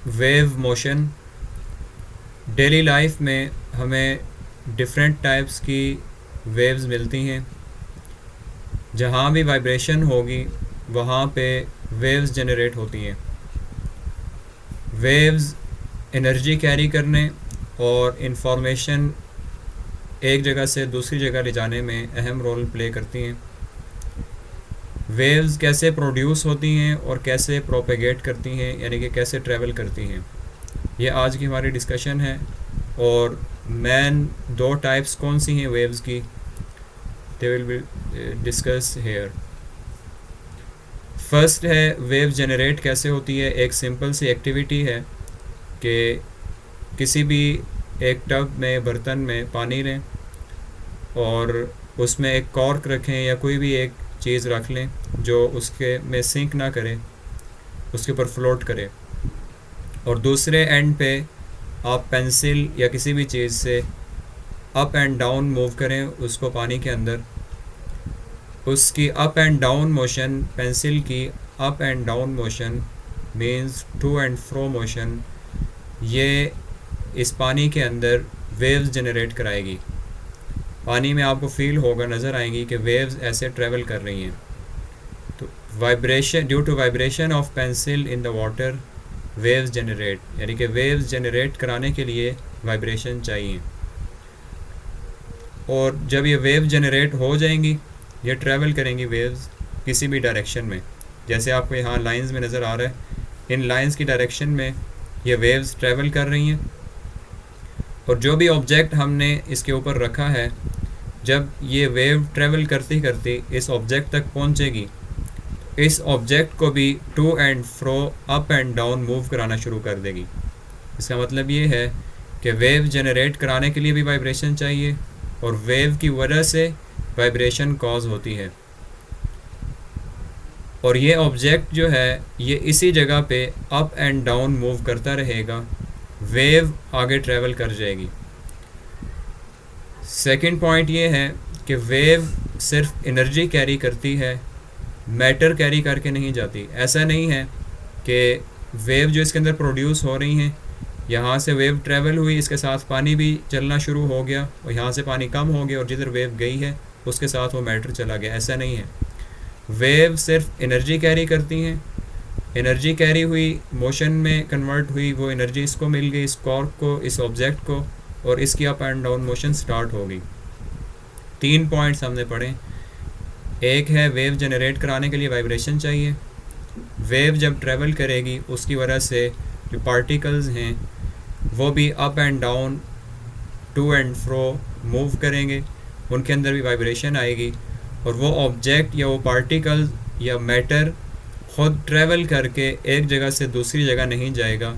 Wave motion. Daily life में हमें different types की वेव्स मिलती हैं। जहाँ भी वाइब्रेशन होगी वहाँ पे वेव्स जनरेट होती हैं। वेव्स एनर्जी कैरी करने और इंफॉर्मेशन एक जगह से दूसरी जगह ले जाने में अहम रोल प्ले करती हैं। वेव्स कैसे प्रोड्यूस होती हैं और कैसे प्रोपेगेट करती हैं, यानी कि कैसे ट्रैवल करती हैं, ये आज की हमारी डिस्कशन है। और मेन दो टाइप्स कौन सी हैं वेव्स की, they will be discuss hair. First है वेव जनरेट कैसे होती है। एक सिंपल सी एक्टिविटी है कि किसी भी एक टब में, बर्तन में पानी लें और उसमें एक कॉर्क रखें या कोई भी एक चीज़ रख लें जो उसके में सिंक ना करे, उसके ऊपर फ्लोट करे। और दूसरे एंड पे आप पेंसिल या किसी भी चीज़ से अप एंड डाउन मूव करें उसको पानी के अंदर। उसकी up and down motion, pencil की up and down motion means to and fro motion, ये इस पानी के अंदर वेव्स जनरेट कराएगी। पानी में आपको फील होगा, नज़र आएंगी कि वेव्स ऐसे ट्रैवल कर रही हैं। तो vibration, due to vibration of pencil in the water waves generate, यानी कि वेव्स जनरेट कराने के लिए वाइब्रेशन चाहिए। और जब ये वेव जनरेट हो जाएंगी, ये ट्रैवल करेंगी वेव्स किसी भी डायरेक्शन में। जैसे आपको यहाँ लाइंस में नज़र आ रहा है, इन लाइंस की डायरेक्शन में ये वेव्स ट्रैवल कर रही हैं। और जो भी ऑब्जेक्ट हमने इसके ऊपर रखा है, जब ये वेव ट्रैवल करती करती इस ऑब्जेक्ट तक पहुँचेगी, इस ऑब्जेक्ट को भी to and fro, up and down move कराना शुरू कर देगी। इसका मतलब ये है कि वेव जनरेट कराने के लिए भी वाइब्रेशन चाहिए और वेव की वजह से वाइब्रेशन कॉज होती है। और ये ऑब्जेक्ट जो है ये इसी जगह पे अप एंड डाउन मूव करता रहेगा, वेव आगे ट्रैवल कर जाएगी। सेकंड पॉइंट ये है कि वेव सिर्फ एनर्जी कैरी करती है, मैटर कैरी करके नहीं जाती। ऐसा नहीं है कि वेव जो इसके अंदर प्रोड्यूस हो रही हैं, यहाँ से वेव ट्रैवल हुई, इसके साथ पानी भी चलना शुरू हो गया और यहाँ से पानी कम हो गया और जिधर वेव गई है उसके साथ वो मैटर चला गया। ऐसा नहीं है। वेव सिर्फ एनर्जी कैरी करती हैं, एनर्जी कैरी हुई, मोशन में कन्वर्ट हुई, वो एनर्जी इसको मिल गई, इस कॉर्क को, इस ऑब्जेक्ट को, और इसकी up and down motion start हो गई। 3 पॉइंट्स हमने पढ़े। एक है वेव जनरेट कराने के लिए वाइब्रेशन चाहिए। वेव जब ट्रैवल करेगी उसकी वजह से जो पार्टिकल्स हैं वो भी up and down, to and fro move करेंगे, उनके अंदर भी वाइब्रेशन आएगी। और वो ऑब्जेक्ट या वो पार्टिकल या मैटर खुद ट्रैवल करके एक जगह से दूसरी जगह नहीं जाएगा,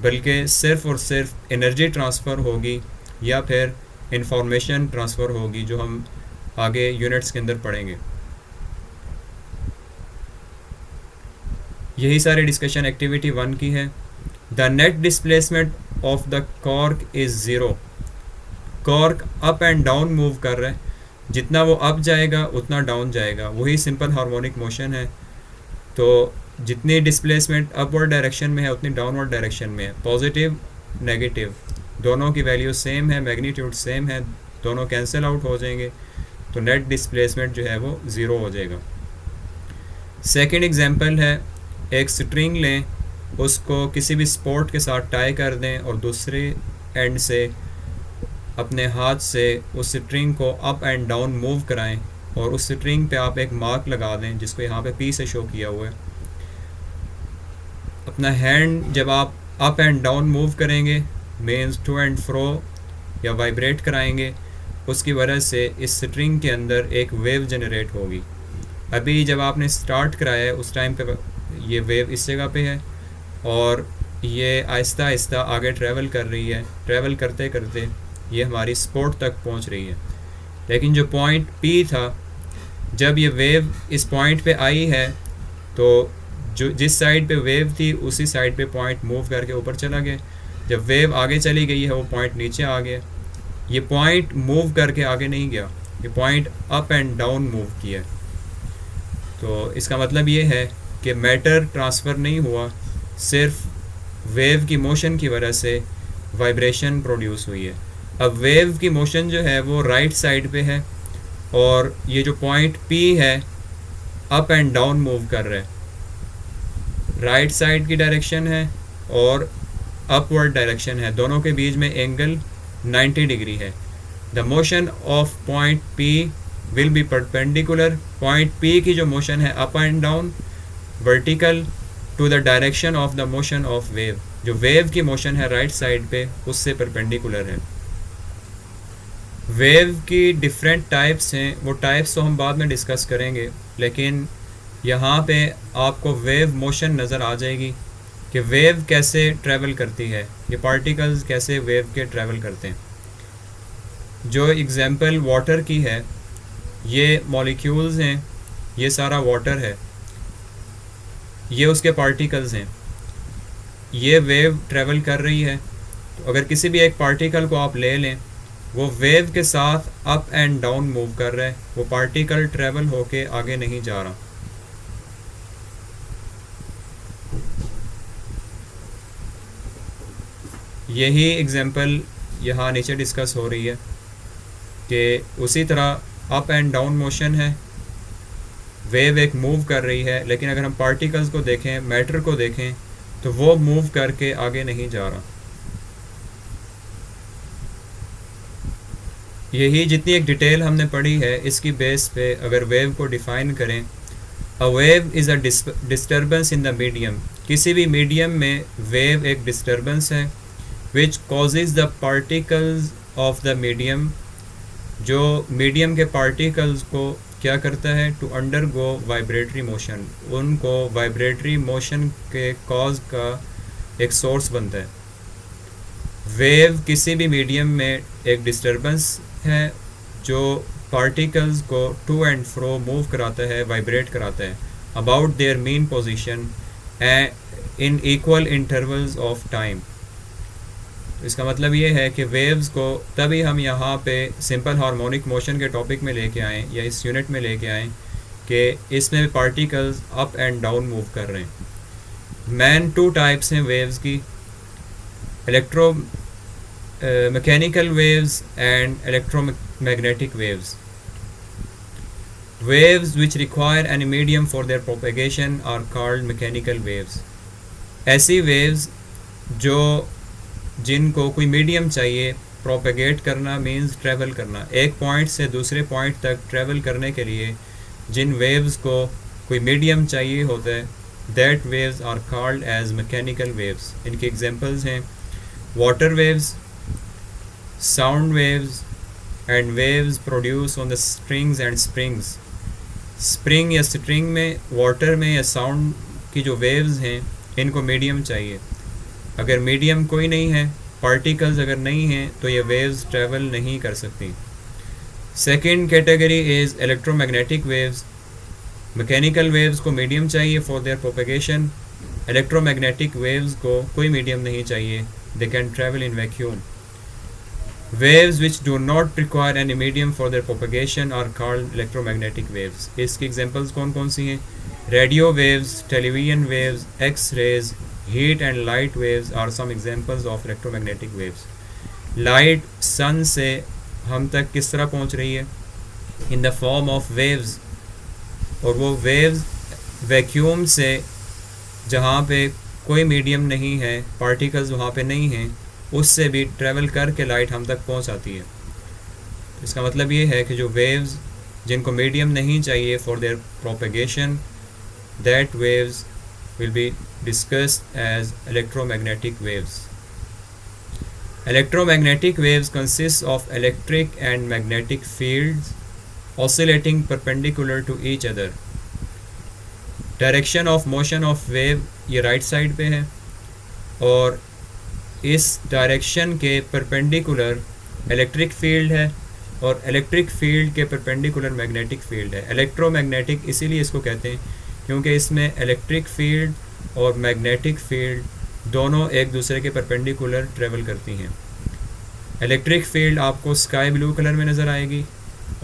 बल्कि सिर्फ़ और सिर्फ एनर्जी ट्रांसफ़र होगी या फिर इंफॉर्मेशन ट्रांसफ़र होगी, जो हम आगे यूनिट्स के अंदर पढ़ेंगे। यही सारी डिस्कशन एक्टिविटी 1 की है। The net displacement of the cork is zero. Cork up and down move कर रहा है, जितना वो अप जाएगा उतना डाउन जाएगा, वही सिंपल हार्मोनिक मोशन है। तो जितनी डिस्प्लेसमेंट अपवर्ड डायरेक्शन में है उतनी डाउनवर्ड डायरेक्शन में है। पॉजिटिव नेगेटिव दोनों की वैल्यू सेम है, मैग्नीट्यूड सेम है, दोनों कैंसिल आउट हो जाएंगे, तो नेट डिस्प्लेसमेंट जो है वो ज़ीरो हो जाएगा। सेकंड एग्जांपल है, एक स्ट्रिंग लें, उसको किसी भी स्पोर्ट के साथ टाई कर दें और दूसरे एंड से अपने हाथ से उस स्ट्रिंग को अप एंड डाउन मूव कराएं और उस स्ट्रिंग पे आप एक मार्क लगा दें जिसको यहाँ पे पी से शो किया हुआ है। अपना हैंड जब आप अप एंड डाउन मूव करेंगे, मीन्स टू एंड फ्रो या वाइब्रेट कराएंगे, उसकी वजह से इस स्ट्रिंग के अंदर एक वेव जनरेट होगी। अभी जब आपने स्टार्ट कराया है उस टाइम पे ये वेव इस जगह पे है और ये आहिस्ता आहिस्ता आगे ट्रैवल कर रही है। ट्रैवल करते करते ये हमारी स्पोर्ट तक पहुंच रही है। लेकिन जो पॉइंट पी था, जब ये वेव इस पॉइंट पे आई है तो जो जिस साइड पे वेव थी उसी साइड पे पॉइंट मूव करके ऊपर चला गया। जब वेव आगे चली गई है वो पॉइंट नीचे आ गया। ये पॉइंट मूव करके आगे नहीं गया, ये point up and down move किया। तो इसका मतलब ये है कि मैटर ट्रांसफ़र नहीं हुआ, सिर्फ वेव की मोशन की वजह से वाइब्रेशन प्रोड्यूस हुई है। अब वेव की मोशन जो है वो राइट साइड पे है और ये जो पॉइंट P है अप एंड डाउन मूव कर रहा है। राइट साइड की डायरेक्शन है और अपवर्ड डायरेक्शन है, दोनों के बीच में एंगल 90 डिग्री है। The motion of point P will be perpendicular. Point P की जो मोशन है up and down vertical to the direction of the motion of wave. जो वेव की मोशन है राइट साइड पे उससे परपेंडिकुलर है। वेव की डिफरेंट टाइप्स हैं, वो टाइप्स तो हम बाद में डिस्कस करेंगे, लेकिन यहाँ पे आपको वेव मोशन नज़र आ जाएगी कि वेव कैसे ट्रैवल करती है, ये पार्टिकल्स कैसे वेव के ट्रैवल करते हैं। जो एग्जांपल वाटर की है, ये मॉलिक्यूल्स हैं, ये सारा वाटर है, ये उसके पार्टिकल्स हैं, ये वेव ट्रैवल कर रही है। तो अगर किसी भी एक पार्टिकल को आप ले लें, वो वेव के साथ अप एंड डाउन मूव कर रहा है, वो पार्टिकल ट्रैवल होके आगे नहीं जा रहा। यही एग्जांपल यहाँ नीचे डिस्कस हो रही है कि उसी तरह अप एंड डाउन मोशन है, वेव एक मूव कर रही है, लेकिन अगर हम पार्टिकल्स को देखें, मैटर को देखें, तो वो मूव करके आगे नहीं जा रहा। यही जितनी एक डिटेल हमने पढ़ी है, इसकी बेस पे अगर वेव को डिफ़ाइन करें, a wave is a disturbance in the medium. किसी भी मीडियम में वेव एक डिस्टर्बेंस है which causes the particles of the medium, जो मीडियम के पार्टिकल्स को क्या करता है, टू अंडरगो वाइब्रेटरी मोशन, उनको वाइब्रेटरी मोशन के कॉज का एक सोर्स बनता है। वेव किसी भी मीडियम में एक डिस्टर्बेंस है जो पार्टिकल्स को टू एंड फ्रो मूव कराता है, वाइब्रेट कराता है about their mean position in equal intervals of time. इसका मतलब ये है कि वेव्स को तभी हम यहाँ पे सिंपल हार्मोनिक मोशन के टॉपिक में लेके आएँ या इस यूनिट में लेके आएँ कि इसमें particles up and down move कर रहे हैं। मैन टू टाइप्स हैं वेव्स की, electro mechanical waves and electromagnetic waves. Waves which require any medium for their propagation are called mechanical waves. ऐसी waves जो जिनको कोई मीडियम चाहिए, प्रोपेगेट करना मीन्स ट्रैवल करना, एक पॉइंट से दूसरे पॉइंट तक ट्रैवल करने के लिए जिन वेव्स को कोई मीडियम चाहिए होता है, that waves are called as mechanical waves. इनके एग्जांपल्स हैं water waves, sound waves and waves produce on the strings and springs. Spring या स्ट्रिंग में, वाटर में या साउंड की जो वेव्स हैं, इनको मीडियम चाहिए। अगर मीडियम कोई नहीं है, पार्टिकल्स अगर नहीं हैं, तो ये वेव्स ट्रैवल नहीं कर सकती। Second category is electromagnetic waves. Mechanical waves को मीडियम चाहिए for their propagation, electromagnetic waves को कोई मीडियम नहीं चाहिए, they can travel in vacuum. Waves which do not require any medium for their propagation are called electromagnetic waves. इसकी examples कौन कौन सी हैं? Radio waves, television waves, X rays, heat and light waves are some examples of electromagnetic waves. Light sun से हम तक किस तरह पहुंच रही है? In the form of waves, और वो वेव्स वैक्यूम से, जहाँ पे कोई मीडियम नहीं है, पार्टिकल्स वहाँ पे नहीं हैं, उससे भी ट्रैवल करके लाइट हम तक पहुंच आती है। इसका मतलब ये है कि जो वेव्स जिनको मीडियम नहीं चाहिए for their propagation, that waves will be discussed as electromagnetic waves. Electromagnetic waves consist of electric and magnetic fields oscillating perpendicular to each other. Direction of motion of wave ये right side पे है, और इस direction के perpendicular electric field है, और electric field के perpendicular magnetic field है। इलेक्ट्रोमैग्नेटिक इसीलिए इसको कहते हैं क्योंकि इसमें इलेक्ट्रिक फील्ड और मैग्नेटिक फील्ड दोनों एक दूसरे के परपेंडिकुलर ट्रेवल करती हैं। इलेक्ट्रिक फील्ड आपको स्काई ब्लू कलर में नज़र आएगी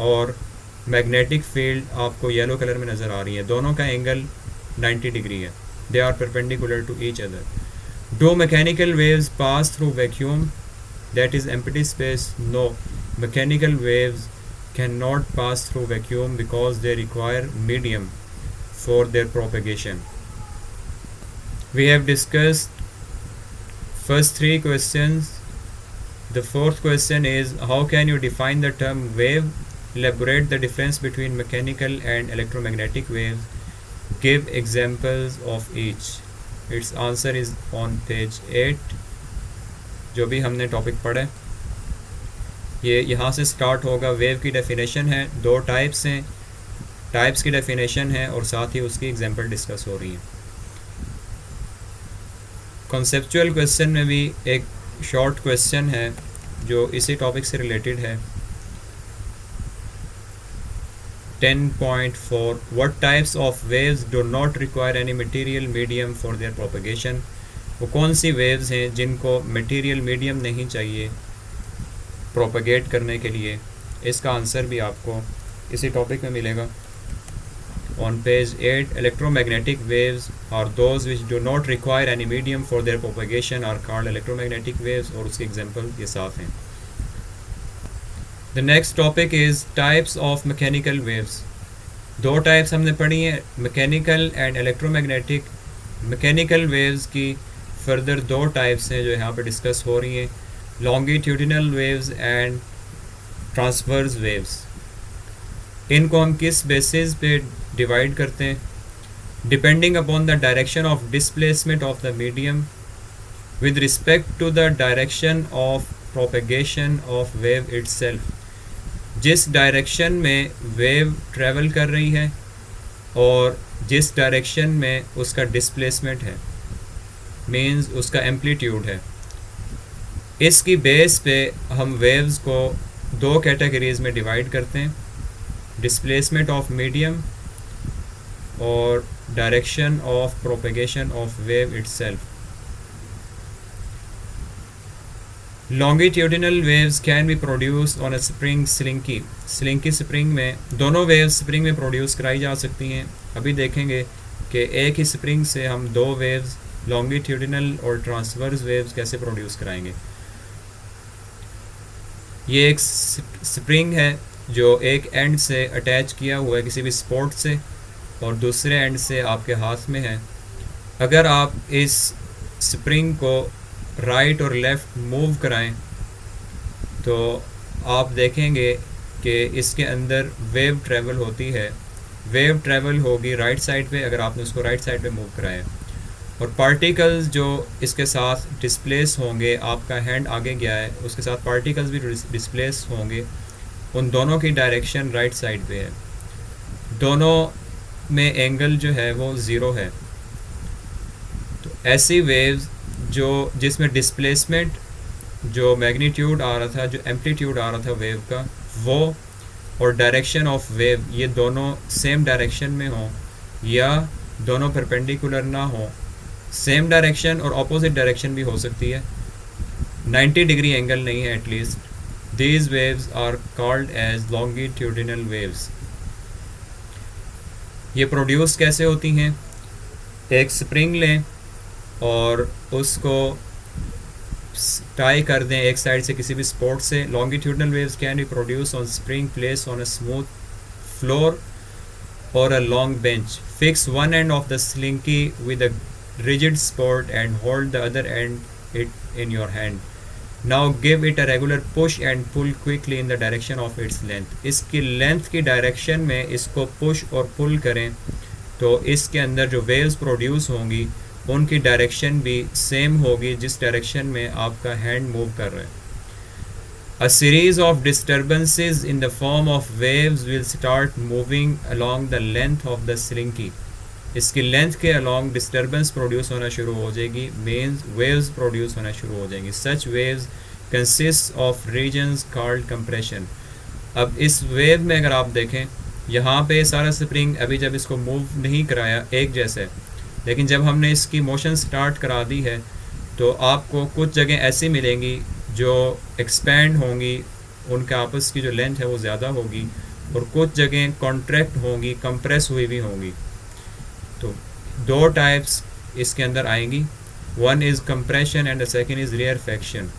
और मैग्नेटिक फील्ड आपको येलो कलर में नज़र आ रही है। दोनों का एंगल 90 डिग्री है। They are perpendicular to each other. Do mechanical waves pass through vacuum, that is empty space? No, mechanical waves cannot pass through vacuum because they require medium for their propagation. We have discussed first three questions. The fourth question is, how can you define the term wave? Elaborate the difference between mechanical and electromagnetic waves. Give examples of each. Its answer is on page 8. जो भी हमने topic पढ़े ये यहाँ से start होगा. Wave की definition है, दो टाइप्स हैं, टाइप्स की डेफिनेशन है और साथ ही उसकी एग्जांपल डिस्कस हो रही है. कॉन्सेप्चुअल क्वेश्चन में भी एक शॉर्ट क्वेश्चन है जो इसी टॉपिक से रिलेटेड है. 10.4 What types of waves do not require any material medium for their propagation? वो कौन सी वेव्स हैं जिनको मटेरियल मीडियम नहीं चाहिए प्रोपगेट करने के लिए? इसका आंसर भी आपको इसी टॉपिक में मिलेगा. On page 8, electromagnetic waves are those which do not require any medium for their propagation are called electromagnetic waves और उसके एग्जांपल ये साथ हैं. The next topic is types of mechanical waves. दो टाइप्स हमने पढ़ी हैं, mechanical and electromagnetic. Mechanical waves की फर्दर दो टाइप्स हैं जो यहाँ पे डिस्कस हो रही हैं, longitudinal waves and transverse waves. इनको हम किस बेसिस पे डिवाइड करते हैं? Depending upon the direction of displacement of the medium with respect to the direction of propagation of wave itself. जिस डायरेक्शन में वेव ट्रैवल कर रही है और जिस डायरेक्शन में उसका डिस्प्लेसमेंट है, मीन्स उसका एम्पलीट्यूड है, इसकी बेस पे हम वेव्स को दो कैटेगरीज में डिवाइड करते हैं, डिस्प्लेसमेंट ऑफ मीडियम और direction of propagation of wave itself. Longitudinal waves can be produced on a spring slinky. Slinky spring में दोनों वेव्स स्प्रिंग में प्रोड्यूस कराई जा सकती हैं. अभी देखेंगे कि एक ही स्प्रिंग से हम दो वेव्स लॉन्गिट्यूडिनल और ट्रांसवर्स वेव्स कैसे प्रोड्यूस कराएंगे. ये एक स्प्रिंग है जो एक एंड से अटैच किया हुआ है किसी भी स्पॉट से और दूसरे एंड से आपके हाथ में है. अगर आप इस स्प्रिंग को राइट और लेफ़्ट मूव कराएं तो आप देखेंगे कि इसके अंदर वेव ट्रैवल होती है. वेव ट्रैवल होगी राइट साइड पे अगर आपने उसको राइट साइड पे मूव कराया, और पार्टिकल्स जो इसके साथ डिस्प्लेस होंगे, आपका हैंड आगे गया है उसके साथ पार्टिकल्स भी डिस्प्लेस होंगे, उन दोनों की डायरेक्शन राइट साइड पे है. दोनों में एंगल जो है वो ज़ीरो है. तो ऐसी वेव्स जो जिसमें डिस्प्लेसमेंट जो मैग्नीट्यूड आ रहा था, जो एम्पलीट्यूड आ रहा था वेव का, वो और डायरेक्शन ऑफ वेव ये दोनों सेम डायरेक्शन में हों या दोनों परपेंडिकुलर ना हो. सेम डायरेक्शन और अपोजिट डायरेक्शन भी हो सकती है, 90 डिग्री एंगल नहीं है at least. These waves are called as longitudinal waves. ये प्रोड्यूस कैसे होती हैं? एक स्प्रिंग लें और उसको टाई कर दें एक साइड से किसी भी स्पॉट से. Longitudinal waves can be produce on spring place on a smooth floor or a long bench. Fix one end of the slinky with a rigid spot and hold the other end it in your hand. Now give it a regular push and pull quickly in the direction of its length. इसकी length की direction में इसको push और पुल करें तो इसके अंदर जो वेव्स प्रोड्यूस होंगी उनकी डायरेक्शन भी सेम होगी जिस डायरेक्शन में आपका हैंड मूव कर रहा है. A series of disturbances in the form of waves will start moving along the length of the slinky. इसकी लेंथ के अलॉन्ग डिस्टर्बेंस प्रोड्यूस होना शुरू हो जाएगी, मीन्स वेव्स प्रोड्यूस होना शुरू हो जाएंगी. Such waves consist of regions called compression. अब इस वेव में अगर आप देखें यहाँ पे सारा स्प्रिंग अभी जब इसको मूव नहीं कराया एक जैसे, लेकिन जब हमने इसकी मोशन स्टार्ट करा दी है तो आपको कुछ जगह ऐसी मिलेंगी जो एक्सपैंड होंगी, उनके आपस की जो लेंथ है वो ज़्यादा होगी, और कुछ जगह कॉन्ट्रैक्ट होंगी, कंप्रेस हुई भी होंगी. तो दो टाइप्स इसके अंदर आएंगी. One is compression and the second is rarefaction.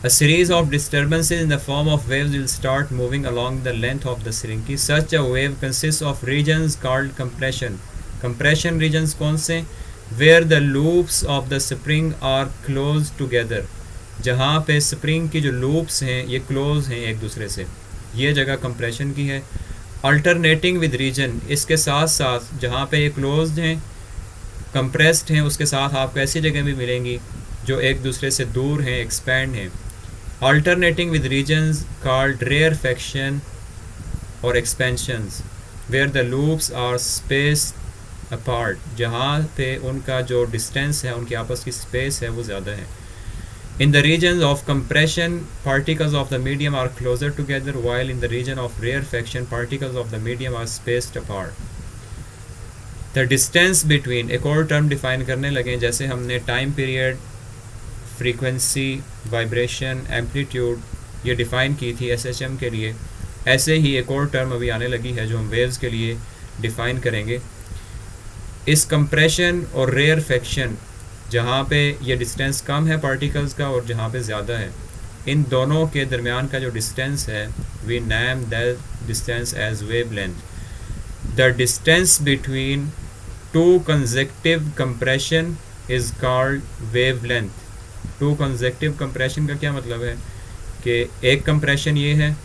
A series of disturbances in the form of waves will start moving along the length of the syringe. Such a wave consists of regions called compression. Compression regions कौन से? Where the loops of the spring are close together. जहाँ पे spring की जो loops हैं ये close हैं एक दूसरे से, ये जगह कंप्रेशन की है. अल्टरनेटिंग विद रीजन, इसके साथ साथ जहाँ पे ये क्लोज्ड हैं, कंप्रेस्ड हैं, उसके साथ आपको ऐसी जगह भी मिलेंगी जो एक दूसरे से दूर हैं, एक्सपैंड हैं. Alternating with regions called rarefaction और expansions, where the loops are spaced apart, जहाँ पे उनका जो डिस्टेंस है, उनकी आपस की स्पेस है वो ज़्यादा है. In the regions of compression, particles of the medium are closer together, while in the region of rarefaction, particles of the medium are spaced apart. The distance between, एक और टर्म डिफाइन करने लगे, जैसे हमने time period, frequency, vibration, amplitude ये define की थी SHM के लिए, ऐसे ही एक और टर्म अभी आने लगी है जो हम वेव्स के लिए डिफ़ाइन करेंगे. इस कंप्रेशन और रेयरफैक्शन, जहाँ पे ये डिस्टेंस कम है पार्टिकल्स का और जहाँ पे ज़्यादा है, इन दोनों के दरमियान का जो डिस्टेंस है, we name that distance as wave length. The distance between two consecutive compression is called wavelength. Two consecutive compression का क्या मतलब है कि एक कंप्रेशन ये है,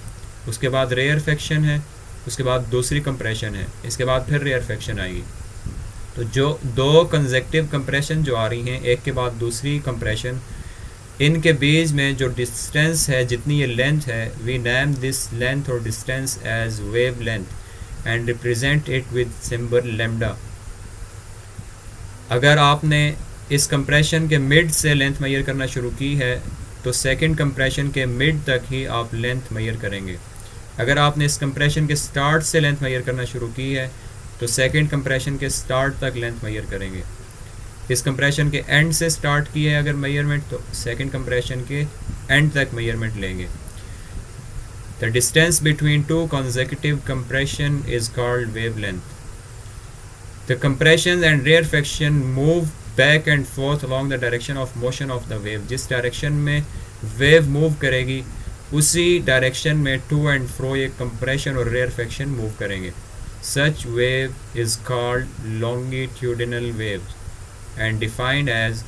उसके बाद रेयरफैक्शन है, उसके बाद दूसरी कंप्रेशन है, इसके बाद फिर रेयरफैक्शन आएगी. तो जो दो कंसेक्टिव कंप्रेशन जो आ रही हैं एक के बाद दूसरी कंप्रेशन, इनके बीच में जो डिस्टेंस है, जितनी ये लेंथ है, वी नेम दिस लेंथ और distance as wave length and represent it with symbol lambda. अगर आपने इस कंप्रेशन के मिड से लेंथ मेजर करना शुरू की है तो सेकंड कंप्रेशन के मिड तक ही आप लेंथ मेजर करेंगे. अगर आपने इस कंप्रेशन के स्टार्ट से लेंथ मेजर करना शुरू की है तो सेकंड कंप्रेशन के स्टार्ट तक लेंथ मेजर करेंगे. इस कंप्रेशन के एंड से स्टार्ट की है अगर मेजरमेंट, तो सेकंड कंप्रेशन के एंड तक मेजरमेंट लेंगे. The distance between to consecutive compression is called wavelength. The compression and rarefaction move back and forth along the direction of motion of the wave. जिस direction में wave move करेगी उसी direction में to and फ्रो ये compression और rarefaction move करेंगे. Such wave is called longitudinal waves and defined as,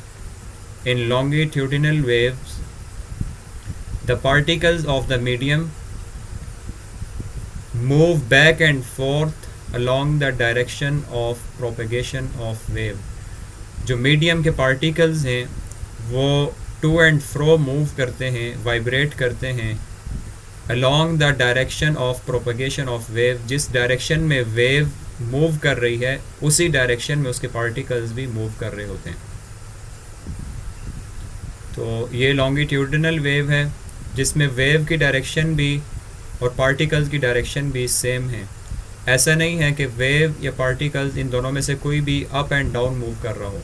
in longitudinal waves, the particles of the medium move back and forth along the direction of propagation of wave. जो medium के particles हैं वो to and fro move करते हैं, vibrate करते हैं along the direction of propagation of wave. जिस direction में वेव मूव कर रही है उसी डायरेक्शन में उसके पार्टिकल्स भी मूव कर रहे होते हैं. तो ये लॉन्गिट्यूडिनल वेव है जिसमें वेव की डायरेक्शन भी और पार्टिकल्स की डायरेक्शन भी सेम है. ऐसा नहीं है कि वेव या पार्टिकल्स इन दोनों में से कोई भी अप एंड डाउन मूव कर रहा हो,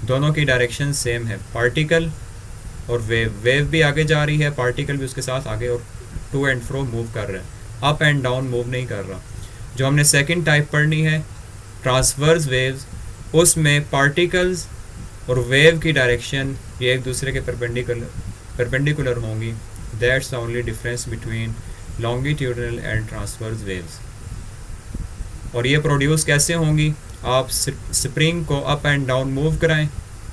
दोनों की डायरेक्शन सेम है. पार्टिकल और वेव भी आगे जा रही है, पार्टिकल भी उसके साथ आगे और टू एंड फ्रो मूव कर रहा है, अप एंड डाउन मूव नहीं कर रहा. जो हमने सेकंड टाइप पढ़नी है ट्रांसवर्स वेव्स, उसमें पार्टिकल्स और वेव की डायरेक्शन ये एक दूसरे के परपेंडिकुलर होंगी. That's the only difference between longitudinal and transverse waves. और ये प्रोड्यूस कैसे होंगी? आप स्प्रिंग को अप एंड डाउन मूव कराएं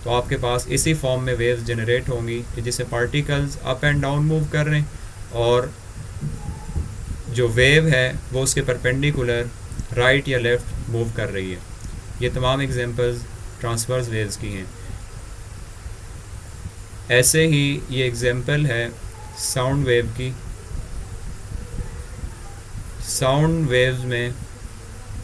तो आपके पास इसी फॉर्म में वेव्स जनरेट होंगी कि जिससे particles up and down move कर रहे हैं और जो वेव है वो उसके परपेंडिकुलर राइट या लेफ़्ट मूव कर रही है. ये तमाम एग्जांपल्स ट्रांसवर्स वेव्स की हैं. ऐसे ही ये एग्जांपल है साउंड वेव की. साउंड वेव्स में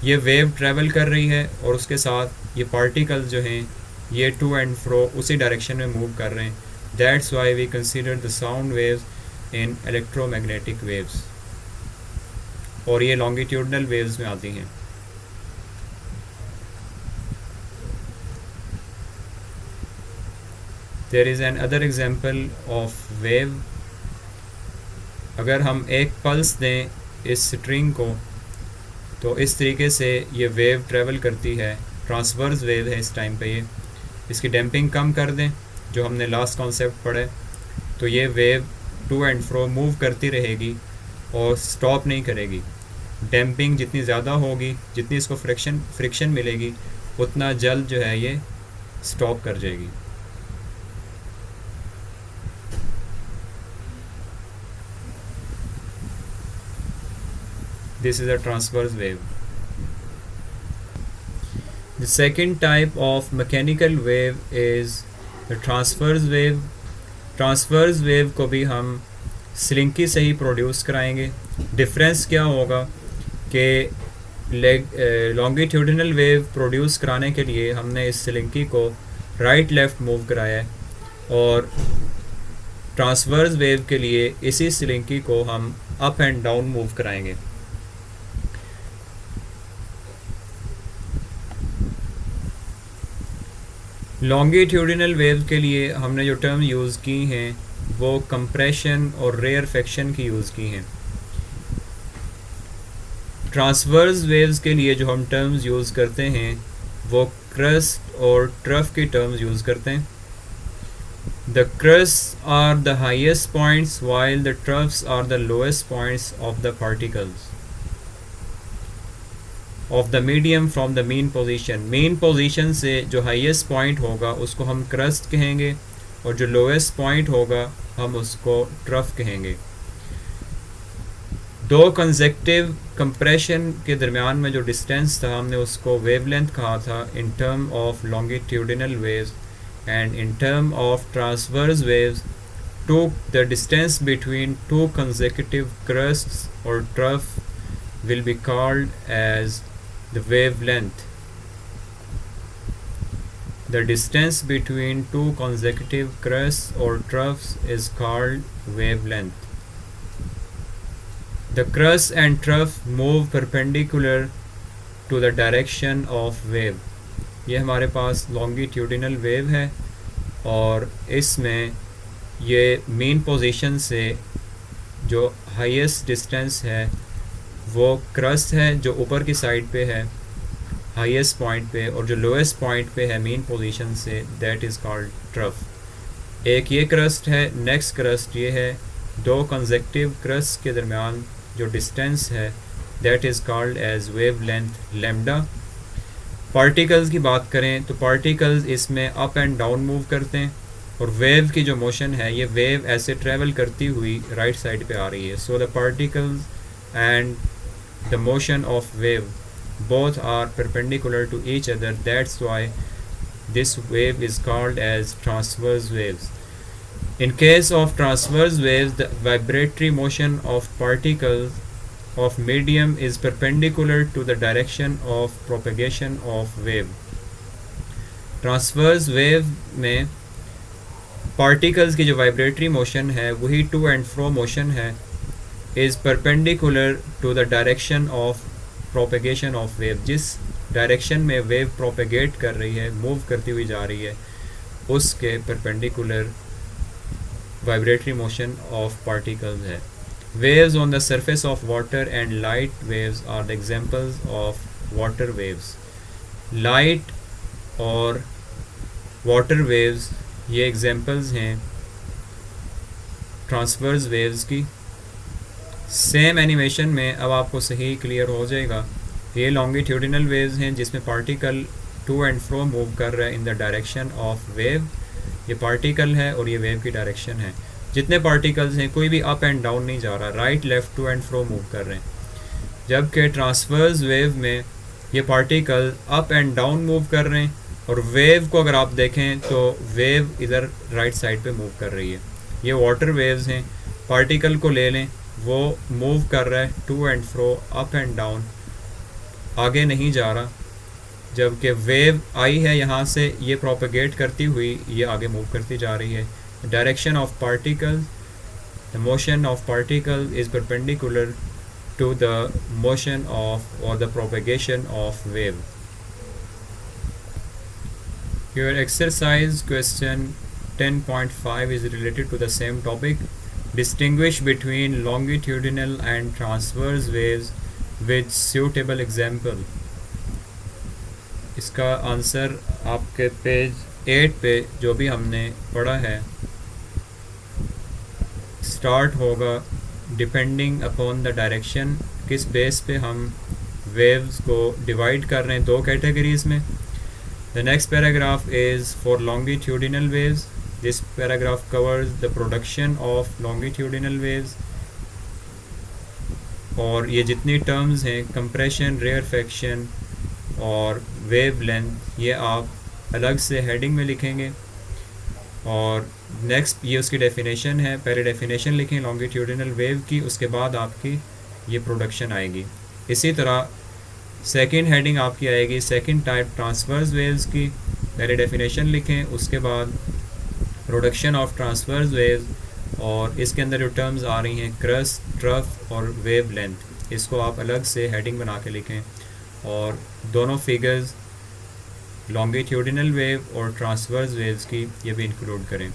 ये वेव ट्रैवल कर रही है और उसके साथ ये पार्टिकल्स जो हैं ये टू एंड फ्रो उसी डायरेक्शन में मूव कर रहे हैं. That's why we consider the sound waves in electromagnetic waves. और ये लॉन्गिट्यूडनल वेव्स में आती हैं. There is another example of wave. अगर हम एक पल्स दें इस स्ट्रिंग को तो इस तरीके से ये वेव ट्रैवल करती है. ट्रांसवर्स वेव है इस टाइम पे। ये इसकी डैम्पिंग कम कर दें, जो हमने लास्ट कॉन्सेप्ट पढ़ा है, तो ये wave to and fro move करती रहेगी और स्टॉप नहीं करेगी। डैम्पिंग जितनी ज़्यादा होगी, जितनी इसको फ्रिक्शन मिलेगी, उतना जल्द जो है ये स्टॉप कर जाएगी। This is a transverse wave. The second type of mechanical wave is the transverse wave. Transverse wave को भी हम स्लिंकी से ही प्रोड्यूस कराएंगे। डिफरेंस क्या होगा कि लॉन्गिट्यूडिनल वेव प्रोड्यूस कराने के लिए हमने इस स्लिंकी को राइट लेफ़्ट मूव कराया है, और ट्रांसवर्स वेव के लिए इसी स्लिंकी को हम अप एंड डाउन मूव कराएंगे। लॉन्गिट्यूडिनल वेव के लिए हमने जो टर्म यूज़ की हैं वो कंप्रेशन और रेयरफेक्शन की यूज़ की हैं। ट्रांसवर्स वेव्स के लिए जो हम टर्म्स यूज़ करते हैं वो क्रस्ट और ट्रफ की टर्म्स यूज़ करते हैं। The crest are the highest points while the troughs are the lowest points of the particles of the medium from the mean position. Mean position से जो highest point होगा उसको हम crust कहेंगे, और जो लोएस्ट पॉइंट होगा हम उसको ट्रफ कहेंगे। दो कंसेक्टिव कंप्रेशन के दरमियान में जो डिस्टेंस था हमने उसको वेवलेंथ कहा था in term of longitudinal waves, and in term of transverse waves the distance between two consecutive crusts or trough will be called as the wavelength. The distance between two consecutive crusts or troughs is called wavelength. The crust and trough move perpendicular to the direction of wave. ये हमारे पास longitudinal wave है, और इसमें ये main position से जो highest distance है वो क्रस्ट है जो ऊपर की साइड पे है हाईएस्ट पॉइंट पे, और जो लोएस्ट पॉइंट पे है main position say that is called trough. एक ये क्रस्ट है, नेक्स्ट क्रस्ट ये है। दो कंसेक्टिव क्रस्ट के दरमियान जो डिस्टेंस है that is called as wave length lambda. Particles की बात करें तो पार्टिकल्स इसमें अप एंड डाउन मूव करते हैं, और वेव की जो मोशन है ये वेव ऐसे ट्रेवल करती हुई राइट साइड पे आ रही है। So the particles and the motion of wave both are perpendicular to each other. That's why this wave is called as transverse waves. In case of transverse waves, the vibratory motion of particles of medium is perpendicular to the direction of propagation of wave. Transverse wave में particles की जो vibratory motion है वही to and fro motion है, is perpendicular to the direction of propagation of wave. जिस direction में wave propagate कर रही है, मूव करती हुई जा रही है, उसके perpendicular vibratory motion of particles है। Waves on the surface of water and light waves are the examples of water waves. Light और वाटर वेव्स ये एग्जांपल्स हैं ट्रांसवर्स वेव्स की। सेम एनिमेशन में अब आपको सही क्लियर हो जाएगा। ये लॉन्गिट्यूडिनल वेव्स हैं जिसमें particle to and fro move कर रहा है in the direction of wave. ये पार्टिकल है और ये वेव की डायरेक्शन है। जितने पार्टिकल्स हैं कोई भी अप एंड डाउन नहीं जा रहा, right left to and fro move कर रहे हैं। जबकि ट्रांसवर्स वेव में ये particle up and down move कर रहे हैं, और वेव को अगर आप देखें तो वेव इधर राइट साइड पे मूव कर रही है। ये वाटर वेव्स हैं। पार्टिकल को ले लें, वो मूव कर रहा है to and fro, up and down, आगे नहीं जा रहा। जबकि वेव आई है यहाँ से, ये प्रोपेगेट करती हुई ये आगे मूव करती जा रही है। Direction of particle, the motion of particle is perpendicular to the motion of or the propagation of wave. Your exercise question 10.5 is related to the same topic. Distinguish between longitudinal and transverse waves with suitable example. इसका answer आपके page 8 पे जो भी हमने पढ़ा है start होगा depending upon the direction, किस बेस पे हम वेव्स को डिवाइड कर रहे हैं दो कैटेगरीज में. The next paragraph is for longitudinal waves. This paragraph covers the production of longitudinal waves. और ये जितनी टर्म्स हैं कंप्रेशन, रेयरफेक्शन और वेव लेंथ, ये आप अलग से हेडिंग में लिखेंगे. और नेक्स्ट ये उसकी डेफिनेशन है. पहले डेफिनेशन लिखें लॉन्गिट्यूडिनल वेव की, उसके बाद आपकी ये प्रोडक्शन आएगी. इसी तरह सेकंड हेडिंग आपकी आएगी सेकंड टाइप ट्रांसवर्स वेव्स की. पहले डेफिनेशन लिखें, उसके बाद प्रोडक्शन ऑफ ट्रांसवर्स वेव्स, और इसके अंदर जो टर्म्स आ रही हैं क्रस्ट, ट्रफ और वेव लेंथ, इसको आप अलग से हेडिंग बना के लिखें. और दोनों फिगर्स लॉन्गिट्यूडिनल वेव और ट्रांसवर्स वेव्स की ये भी इंक्लूड करें.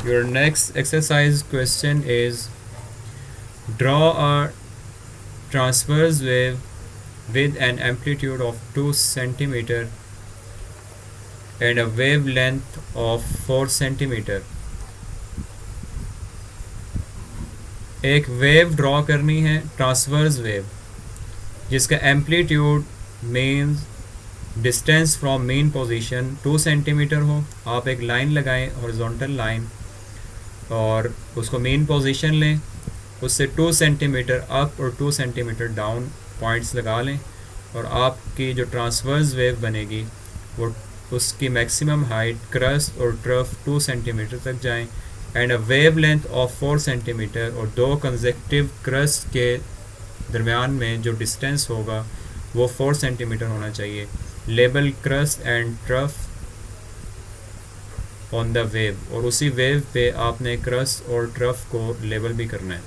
Your next exercise question is draw a transverse wave with an amplitude of 2 centimeter and a wavelength of 4 centimeter. एक वेव ड्रॉ करनी है ट्रांसवर्स वेव जिसका amplitude means distance from main position 2 centimetre हो. आप एक line लगाएं, horizontal line, और उसको मेन पोजीशन लें, उससे 2 सेंटीमीटर अप और 2 सेंटीमीटर डाउन पॉइंट्स लगा लें, और आपकी जो ट्रांसवर्स वेव बनेगी वो उसकी मैक्सिमम हाइट क्रस्ट और ट्रफ 2 सेंटीमीटर तक जाएं, and a wave length of 4 centimetre, और दो कंसेक्टिव क्रस्ट के दरमियान में जो डिस्टेंस होगा वो 4 सेंटीमीटर होना चाहिए. Label crust and trough on the wave, और उसी वेव पे आपने क्रस्ट और ट्रफ को लेबल भी करना है.